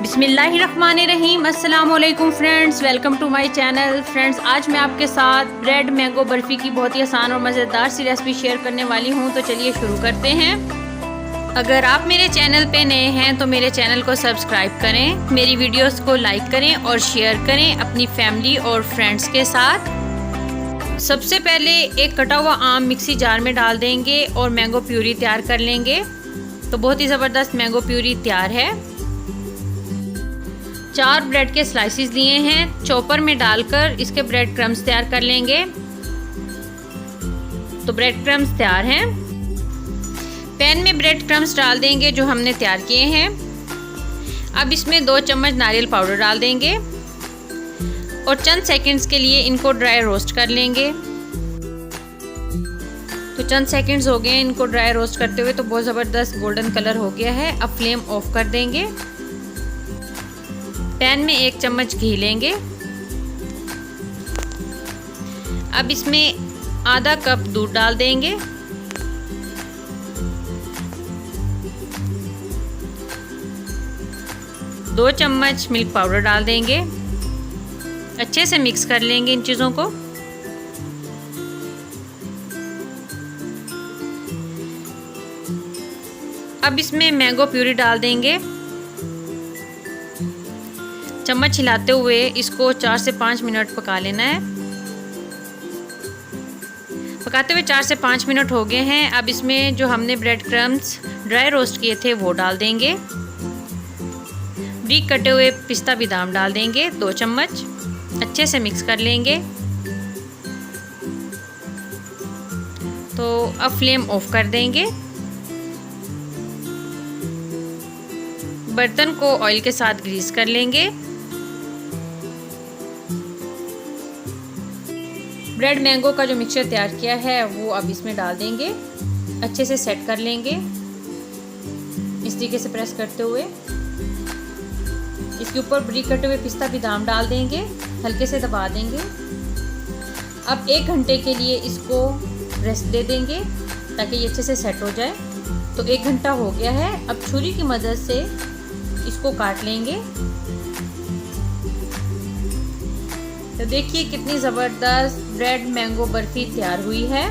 बिस्मिल्लाहिर्रहमानिर्रहीम। अस्सलाम वालेकुम friends, welcome to my channel. Friends, आज मैं आपके साथ ब्रेड मैंगो बर्फ़ी की बहुत ही आसान और मज़ेदार सी रेसिपी शेयर करने वाली हूँ। तो चलिए शुरू करते हैं। अगर आप मेरे चैनल पे नए हैं तो मेरे चैनल को सब्सक्राइब करें, मेरी वीडियोस को लाइक करें और शेयर करें अपनी फैमिली और फ्रेंड्स के साथ। सबसे पहले एक कटा हुआ आम मिक्सी जार में डाल देंगे और मैंगो प्यूरी तैयार कर लेंगे। तो बहुत ही ज़बरदस्त मैंगो प्यूरी तैयार है। 4 ब्रेड के स्लाइसेस लिए हैं, चॉपर में डालकर इसके ब्रेड क्रम्स तैयार कर लेंगे। तो ब्रेड क्रम्स तैयार हैं। पैन में ब्रेड क्रम्स डाल देंगे जो हमने तैयार किए हैं। अब इसमें 2 चम्मच नारियल पाउडर डाल देंगे और चंद सेकंड्स के लिए इनको ड्राई रोस्ट कर लेंगे। तो चंद सेकंड्स हो गए इनको ड्राई रोस्ट करते हुए, तो बहुत ज़बरदस्त गोल्डन कलर हो गया है। अब फ्लेम ऑफ कर देंगे। पैन में 1 चम्मच घी लेंगे। अब इसमें आधा कप दूध डाल देंगे। दो चम्मच मिल्क पाउडर डाल देंगे। अच्छे से मिक्स कर लेंगे इन चीज़ों को। अब इसमें मैंगो प्यूरी डाल देंगे। चम्मच हिलाते हुए इसको 4 से 5 मिनट पका लेना है। पकाते हुए 4 से 5 मिनट हो गए हैं। अब इसमें जो हमने ब्रेड क्रम्स ड्राई रोस्ट किए थे वो डाल देंगे। ब्रीक कटे हुए पिस्ता बादाम डाल देंगे 2 चम्मच। अच्छे से मिक्स कर लेंगे। तो अब फ्लेम ऑफ कर देंगे। बर्तन को ऑयल के साथ ग्रीस कर लेंगे। ब्रेड मैंगो का जो मिक्सचर तैयार किया है वो अब इसमें डाल देंगे। अच्छे से सेट कर लेंगे इस तरीके से प्रेस करते हुए। इसके ऊपर ब्रीक कटे हुए पिस्ता बादाम डाल देंगे, हल्के से दबा देंगे। अब 1 घंटे के लिए इसको रेस्ट दे देंगे ताकि ये अच्छे से सेट हो जाए। तो 1 घंटा हो गया है। अब छुरी की मदद से इसको काट लेंगे। तो देखिए कितनी ज़बरदस्त ब्रेड मैंगो बर्फ़ी तैयार हुई है।